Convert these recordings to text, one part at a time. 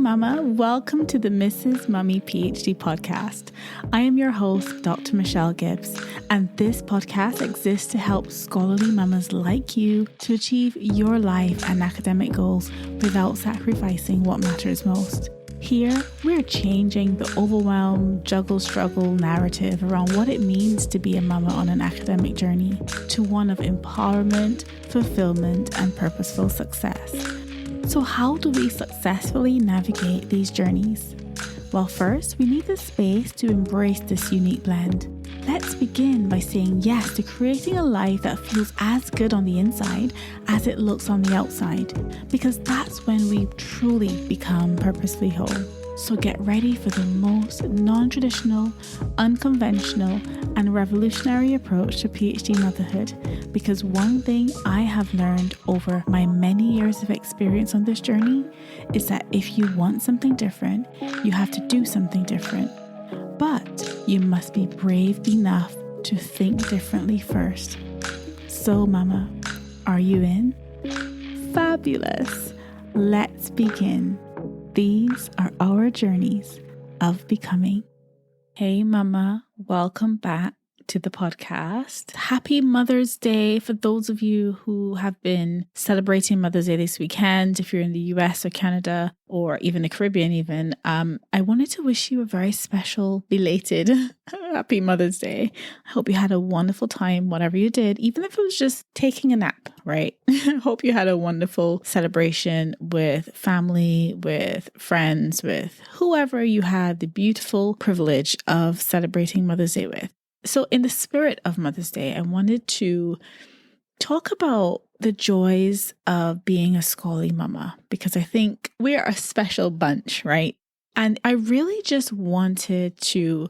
Mama, welcome to the Mrs. Mummy PhD podcast. I am your host, Dr. Michelle Gibbs, and this podcast exists to help scholarly mamas like you to achieve your life and academic goals without sacrificing what matters most. Here, we're changing the overwhelm, juggle, struggle narrative around what it means to be a mama on an academic journey to one of empowerment, fulfillment, and purposeful success. So how do we successfully navigate these journeys? Well, first, we need the space to embrace this unique blend. Let's begin by saying yes to creating a life that feels as good on the inside as it looks on the outside, because that's when we truly become purposefully whole. So get ready for the most non-traditional, unconventional, and revolutionary approach to PhD motherhood, because one thing I have learned over my many years of experience on this journey is that if you want something different, you have to do something different. But you must be brave enough to think differently first. So, Mama, are you in? Fabulous! Let's begin. These are our journeys of becoming. Hey, Mama, welcome back to the podcast. Happy Mother's Day for those of you who have been celebrating Mother's Day this weekend. If you're in the US or Canada or even the Caribbean even, I wanted to wish you a very special, belated Happy Mother's Day. I hope you had a wonderful time, whatever you did, even if it was just taking a nap, right? I hope you had a wonderful celebration with family, with friends, with whoever you had the beautiful privilege of celebrating Mother's Day with. So in the spirit of Mother's Day, I wanted to talk about the joys of being a scholarly mama, because I think we're a special bunch, right? And I really just wanted to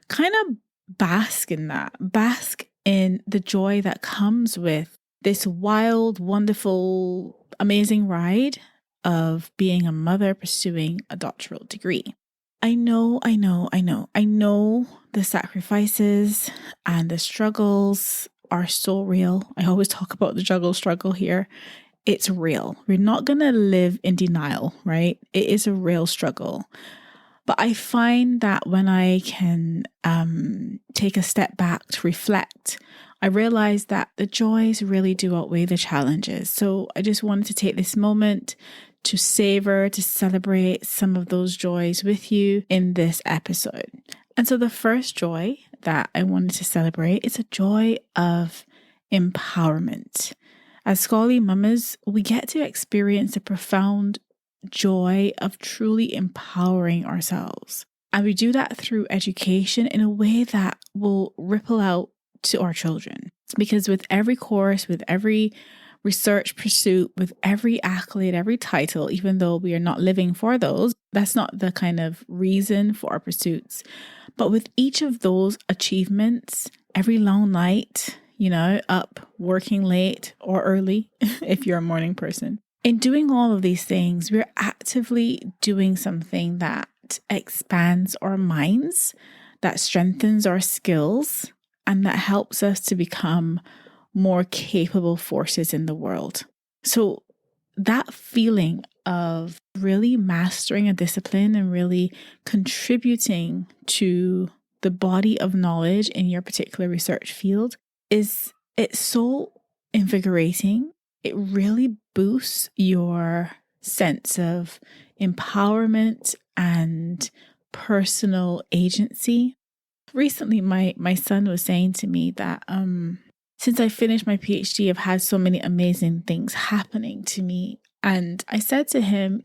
kind of bask in the joy that comes with this wild, wonderful, amazing ride of being a mother pursuing a doctoral degree. I know the sacrifices and the struggles are so real. I always talk about the struggle here. It's real. We're not going to live in denial, right? It is a real struggle. But I find that when I can take a step back to reflect, I realize that the joys really do outweigh the challenges. So I just wanted to take this moment to savor, to celebrate some of those joys with you in this episode. And so the first joy that I wanted to celebrate is a joy of empowerment. As scholarly mamas, we get to experience the profound joy of truly empowering ourselves. And we do that through education in a way that will ripple out to our children. Because with every course, with every research pursuit, with every accolade, every title, even though we are not living for those, that's not the kind of reason for our pursuits. But with each of those achievements, every long night, up working late or early, if you're a morning person, in doing all of these things, we're actively doing something that expands our minds, that strengthens our skills, and that helps us to become more capable forces in the world. So that feeling of really mastering a discipline and really contributing to the body of knowledge in your particular research field it's so invigorating. It really boosts your sense of empowerment and personal agency. Recently, my son was saying to me that since I finished my PhD, I've had so many amazing things happening to me. And I said to him,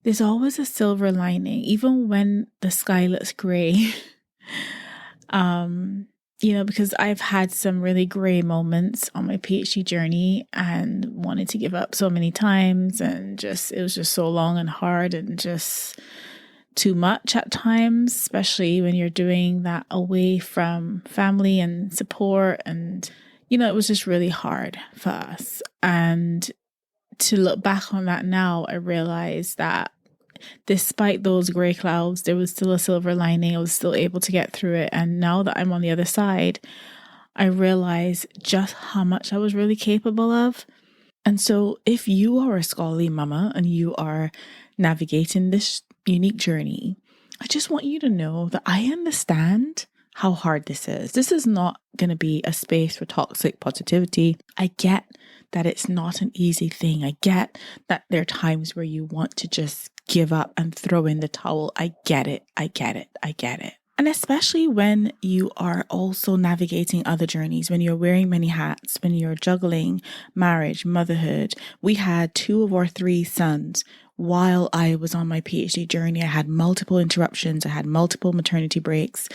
there's always a silver lining, even when the sky looks gray. Because I've had some really gray moments on my PhD journey and wanted to give up so many times, and it was just so long and hard and just too much at times, especially when you're doing that away from family and support. And, it was just really hard for us. And to look back on that now, I realized that despite those gray clouds, there was still a silver lining. I was still able to get through it. And now that I'm on the other side, I realize just how much I was really capable of. And so if you are a scholarly mama and you are navigating this unique journey, I just want you to know that I understand how hard this is. This is not going to be a space for toxic positivity. I get that it's not an easy thing. I get that there are times where you want to just give up and throw in the towel. I get it. I get it. I get it. And especially when you are also navigating other journeys, when you're wearing many hats, when you're juggling marriage, motherhood. We had 2 of our 3 sons while I was on my PhD journey. I had multiple interruptions. I had multiple maternity breaks.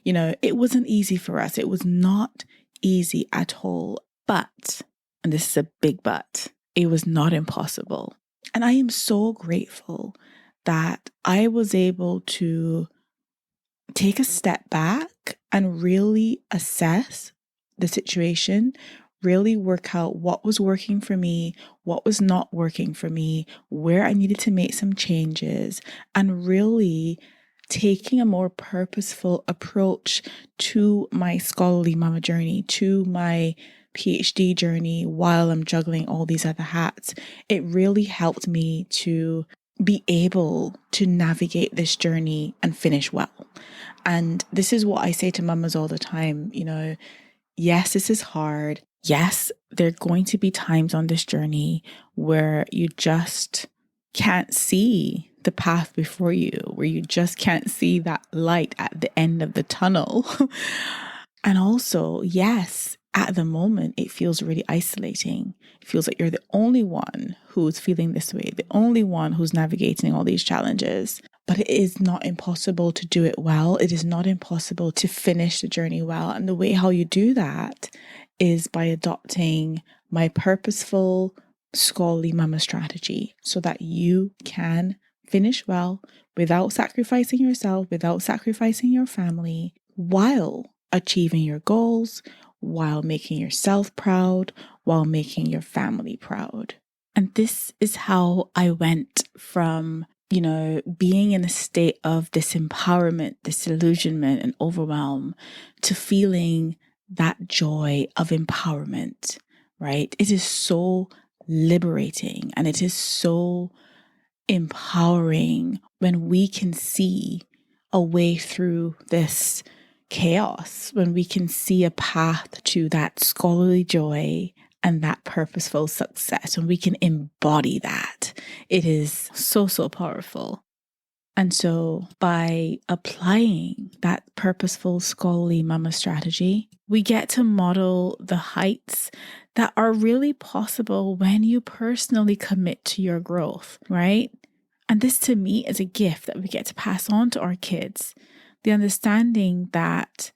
It wasn't easy for us. It was not easy at all. But, and this is a big but, it was not impossible. And I am so grateful that I was able to take a step back and really assess the situation, really work out what was working for me, what was not working for me, where I needed to make some changes, and really taking a more purposeful approach to my scholarly mama journey, to my PhD journey while I'm juggling all these other hats. It really helped me to be able to navigate this journey and finish well. And this is what I say to mamas all the time. Yes, this is hard. Yes, there are going to be times on this journey where you just can't see the path before you, where you just can't see that light at the end of the tunnel. And also, yes, at the moment, it feels really isolating. It feels like you're the only one who's feeling this way, the only one who's navigating all these challenges. But it is not impossible to do it well. It is not impossible to finish the journey well. And the way how you do that is by adopting my purposeful scholarly mama strategy so that you can finish well without sacrificing yourself, without sacrificing your family, while achieving your goals, while making yourself proud, while making your family proud. And this is how I went from, being in a state of disempowerment, disillusionment, and overwhelm to feeling that joy of empowerment, right? It is so liberating and it is so empowering when we can see a way through this chaos, when we can see a path to that scholarly joy and that purposeful success, and we can embody that. It is so, so powerful. And so by applying that purposeful scholarly mama strategy, we get to model the heights that are really possible when you personally commit to your growth, right? And this to me is a gift that we get to pass on to our kids. The understanding that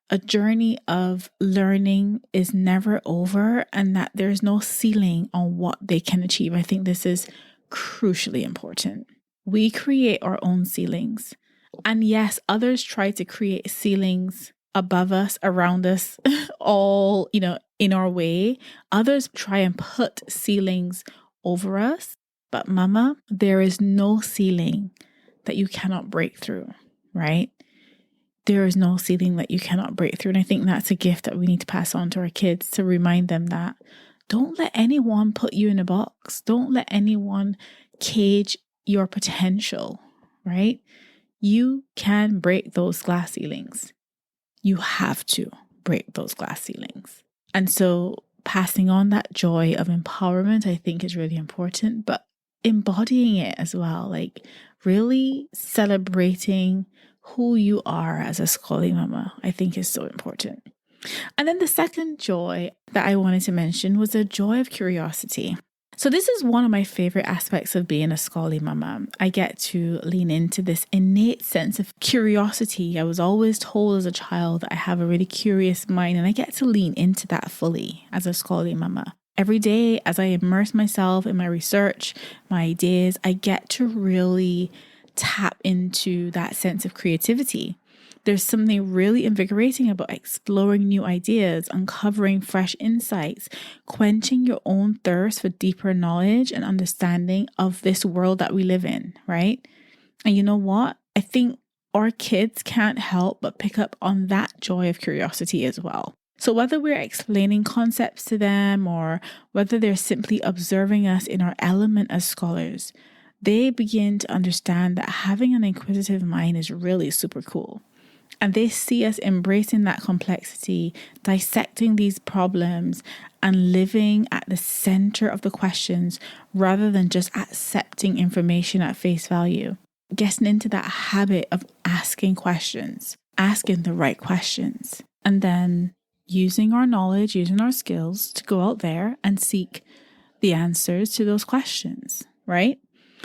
a journey of learning is never over and that there's no ceiling on what they can achieve. I think this is crucially important. We create our own ceilings. And yes, others try to create ceilings above us, around us, all, in our way. Others try and put ceilings over us. But mama, there is no ceiling that you cannot break through, right? There is no ceiling that you cannot break through. And I think that's a gift that we need to pass on to our kids, to remind them that don't let anyone put you in a box. Don't let anyone cage your potential, right? You can break those glass ceilings. You have to break those glass ceilings. And so passing on that joy of empowerment, I think is really important, but embodying it as well, like really celebrating who you are as a scholarly mama, I think is so important. And then the second joy that I wanted to mention was a joy of curiosity. So this is one of my favorite aspects of being a scholarly mama. I get to lean into this innate sense of curiosity. I was always told as a child that I have a really curious mind, and I get to lean into that fully as a scholarly mama. Every day, as I immerse myself in my research, my ideas, I get to really tap into that sense of creativity. There's something really invigorating about exploring new ideas, uncovering fresh insights, quenching your own thirst for deeper knowledge and understanding of this world that we live in, right? And you know what? I think our kids can't help but pick up on that joy of curiosity as well. So whether we're explaining concepts to them or whether they're simply observing us in our element as scholars, they begin to understand that having an inquisitive mind is really super cool. And they see us embracing that complexity, dissecting these problems, and living at the center of the questions rather than just accepting information at face value. Getting into that habit of asking questions, asking the right questions, and then using our knowledge, using our skills to go out there and seek the answers to those questions, right?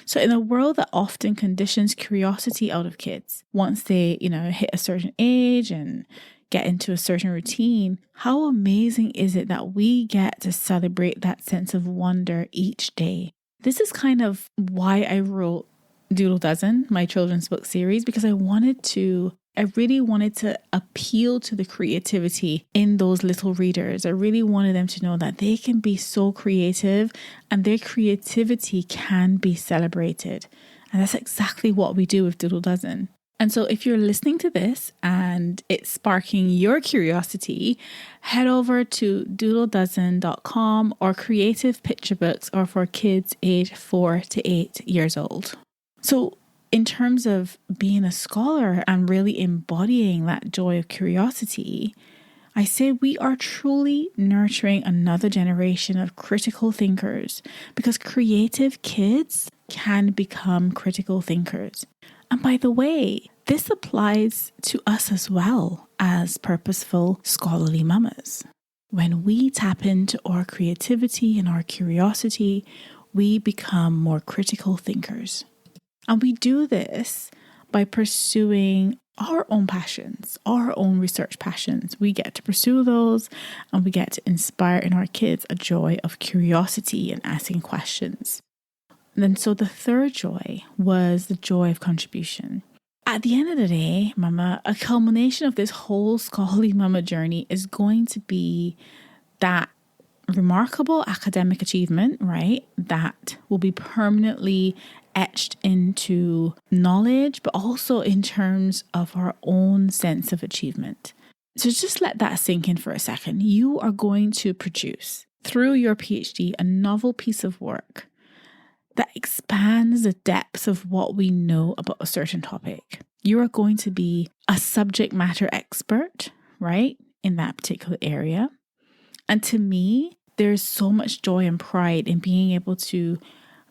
So in a world that often conditions curiosity out of kids, once they, hit a certain age and get into a certain routine, how amazing is it that we get to celebrate that sense of wonder each day? This is kind of why I wrote Doodle Dozen, my children's book series, because I really wanted to appeal to the creativity in those little readers. I really wanted them to know that they can be so creative and their creativity can be celebrated. And that's exactly what we do with Doodle Dozen. And so if you're listening to this and it's sparking your curiosity, head over to doodledozen.com, or Creative Picture Books are for kids aged 4 to 8 years old. So in terms of being a scholar and really embodying that joy of curiosity, I say we are truly nurturing another generation of critical thinkers, because creative kids can become critical thinkers. And by the way, this applies to us as well as purposeful scholarly mamas. When we tap into our creativity and our curiosity, we become more critical thinkers. And we do this by pursuing our own passions, our own research passions. We get to pursue those, and we get to inspire in our kids a joy of curiosity and asking questions. And then so the third joy was the joy of contribution. At the end of the day, mama, a culmination of this whole scholarly mama journey is going to be that remarkable academic achievement, right? That will be permanently etched into knowledge, but also in terms of our own sense of achievement. So just let that sink in for a second. You are going to produce, through your PhD, a novel piece of work that expands the depths of what we know about a certain topic. You are going to be a subject matter expert, right, in that particular area. And to me, there's so much joy and pride in being able to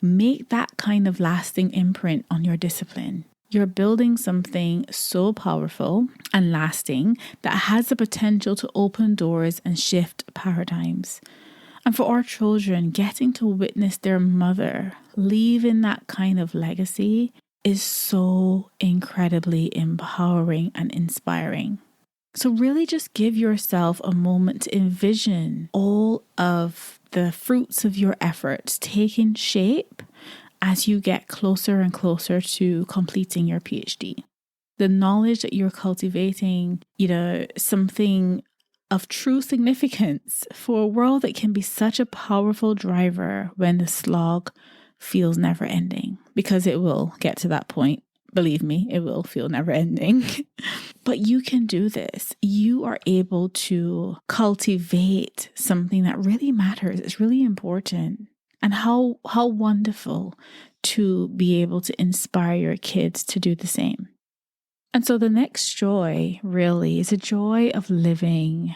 make that kind of lasting imprint on your discipline. You're building something so powerful and lasting that has the potential to open doors and shift paradigms. And for our children, getting to witness their mother leaving that kind of legacy is so incredibly empowering and inspiring. So really just give yourself a moment to envision all of the fruits of your efforts taking shape as you get closer and closer to completing your PhD. The knowledge that you're cultivating, something of true significance for a world that can be such a powerful driver when the slog feels never ending, because it will get to that point. Believe me, it will feel never ending. But you can do this. You are able to cultivate something that really matters. It's really important. And how wonderful to be able to inspire your kids to do the same. And so the next joy really is a joy of living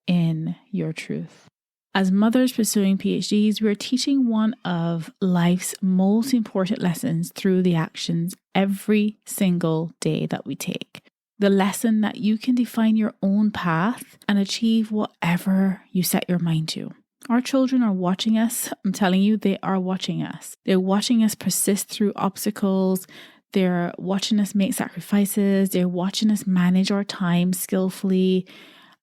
in your truth. As mothers pursuing PhDs, we are teaching one of life's most important lessons through the actions every single day that we take. The lesson that you can define your own path and achieve whatever you set your mind to. Our children are watching us. I'm telling you, they are watching us. They're watching us persist through obstacles. They're watching us make sacrifices. They're watching us manage our time skillfully.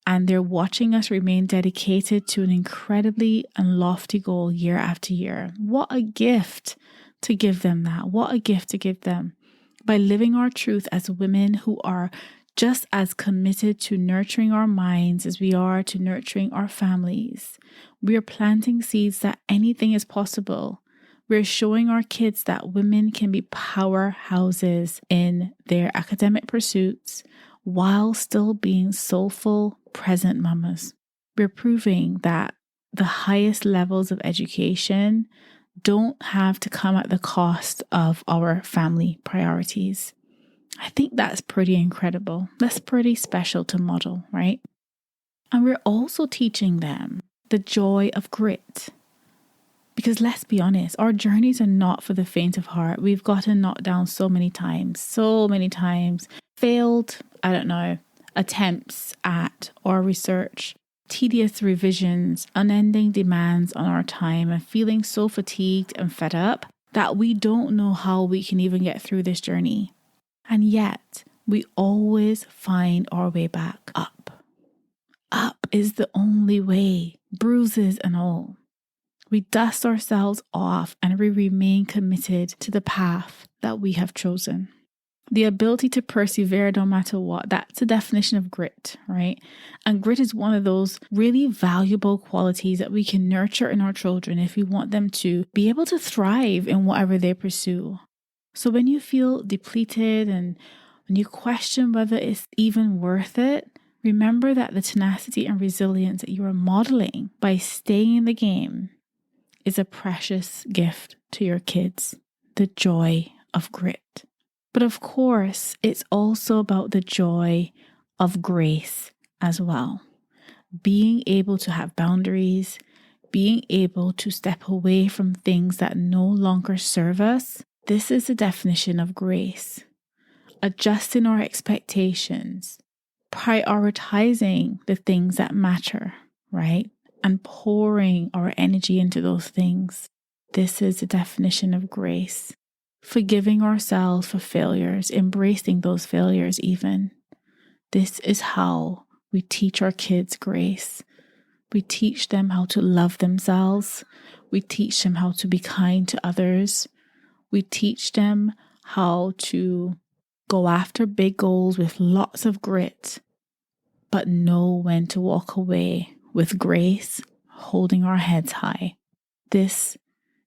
And they're watching us remain dedicated to an incredibly and lofty goal year after year. What a gift to give them that. What a gift to give them. By living our truth as women who are just as committed to nurturing our minds as we are to nurturing our families. We are planting seeds that anything is possible. We're showing our kids that women can be powerhouses in their academic pursuits while still being soulful, present mamas. We're proving that the highest levels of education don't have to come at the cost of our family priorities. I think that's pretty incredible. That's pretty special to model, right? And we're also teaching them the joy of grit. Because let's be honest, our journeys are not for the faint of heart. We've gotten knocked down so many times, failed, attempts at our research, tedious revisions, unending demands on our time, and feeling so fatigued and fed up that we don't know how we can even get through this journey. And yet, we always find our way back up. Up is the only way, bruises and all. We dust ourselves off and we remain committed to the path that we have chosen. The ability to persevere no matter what, that's the definition of grit, right? And grit is one of those really valuable qualities that we can nurture in our children if we want them to be able to thrive in whatever they pursue. So when you feel depleted and when you question whether it's even worth it, remember that the tenacity and resilience that you are modeling by staying in the game is a precious gift to your kids, the joy of grit. But of course, it's also about the joy of grace as well. Being able to have boundaries, being able to step away from things that no longer serve us. This is the definition of grace. Adjusting our expectations, prioritizing the things that matter, right? And pouring our energy into those things. This is the definition of grace. Forgiving ourselves for failures, embracing those failures even. This is how we teach our kids grace. We teach them how to love themselves. We teach them how to be kind to others. We teach them how to go after big goals with lots of grit, but know when to walk away with grace, holding our heads high. This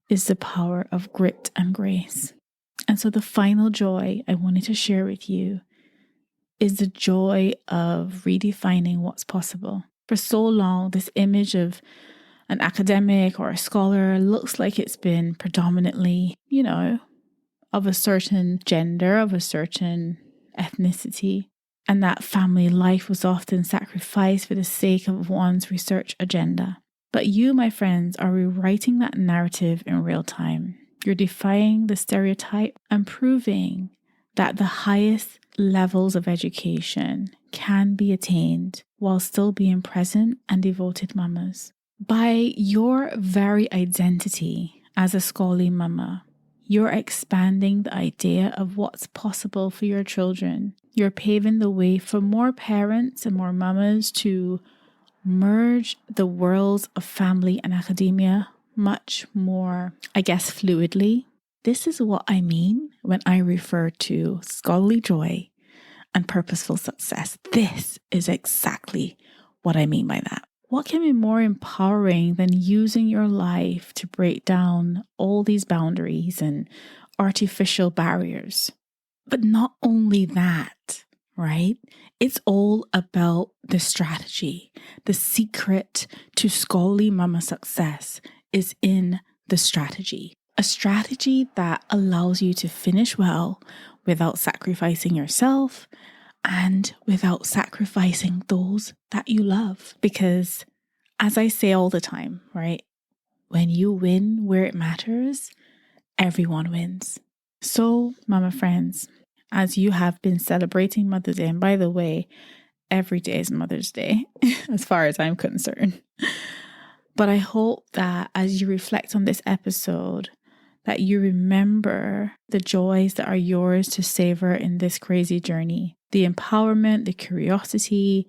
is the power of grit and grace. And so the final joy I wanted to share with you is the joy of redefining what's possible. For so long, this image of an academic or a scholar looks like it's been predominantly, of a certain gender, of a certain ethnicity, and that family life was often sacrificed for the sake of one's research agenda. But you, my friends, are rewriting that narrative in real time. You're defying the stereotype and proving that the highest levels of education can be attained while still being present and devoted mamas. By your very identity as a scholarly mama, you're expanding the idea of what's possible for your children. You're paving the way for more parents and more mamas to merge the worlds of family and academia much more, fluidly. This is what I mean when I refer to scholarly joy and purposeful success. This is exactly what I mean by that. What can be more empowering than using your life to break down all these boundaries and artificial barriers? But not only that, right? It's all about the strategy. The secret to scholarly mama success is in the strategy. A strategy that allows you to finish well without sacrificing yourself and without sacrificing those that you love. Because as I say all the time, right? When you win where it matters, everyone wins. So, mama friends, as you have been celebrating Mother's Day, and by the way, every day is Mother's Day, as far as I'm concerned. But I hope that as you reflect on this episode, that you remember the joys that are yours to savor in this crazy journey. The empowerment, the curiosity,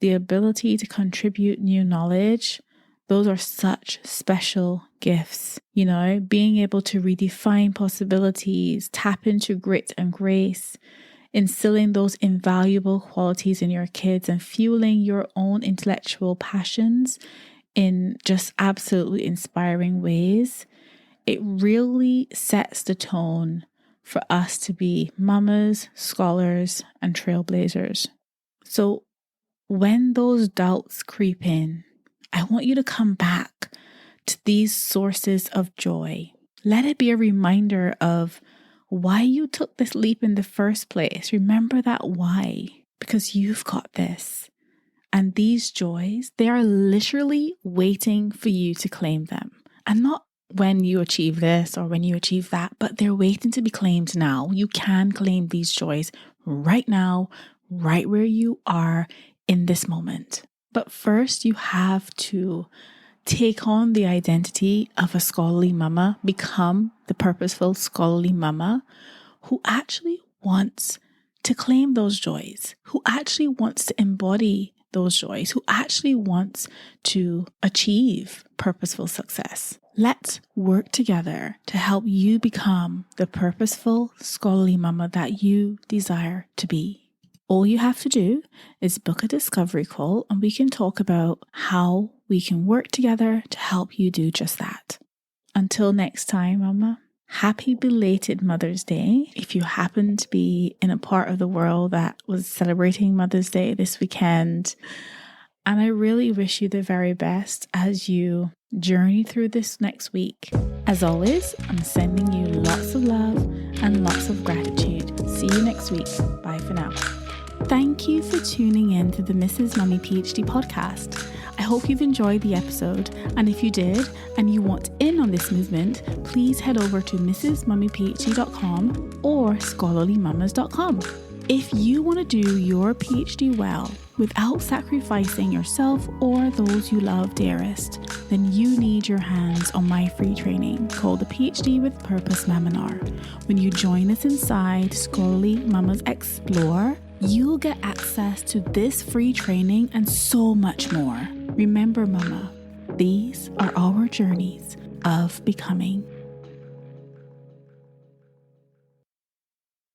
the ability to contribute new knowledge. Those are such special gifts, being able to redefine possibilities, tap into grit and grace, instilling those invaluable qualities in your kids and fueling your own intellectual passions in just absolutely inspiring ways. It really sets the tone for us to be mamas, scholars, and trailblazers. So when those doubts creep in, I want you to come back to these sources of joy. Let it be a reminder of why you took this leap in the first place. Remember that why, because you've got this. And these joys, they are literally waiting for you to claim them. And not when you achieve this or when you achieve that, but they're waiting to be claimed now. You can claim these joys right now, right where you are in this moment. But first, you have to take on the identity of a scholarly mama, become the purposeful scholarly mama who actually wants to claim those joys, who actually wants to embody those joys, who actually wants to achieve purposeful success. Let's work together to help you become the purposeful scholarly mama that you desire to be. All you have to do is book a discovery call and we can talk about how we can work together to help you do just that. Until next time, Mama, happy belated Mother's Day. If you happen to be in a part of the world that was celebrating Mother's Day this weekend, and I really wish you the very best as you journey through this next week. As always, I'm sending you lots of love and lots of gratitude. See you next week. Bye for now. Thank you for tuning in to the Mrs. Mummy PhD podcast. I hope you've enjoyed the episode, and if you did and you want in on this movement, please head over to mrsmummyphd.com or scholarlymamas.com. If you want to do your PhD well without sacrificing yourself or those you love dearest, then you need your hands on my free training called the PhD with Purpose Webinar. When you join us inside Scholarly Mamas Explore, you'll get access to this free training and so much more. Remember, Mama, these are our journeys of becoming.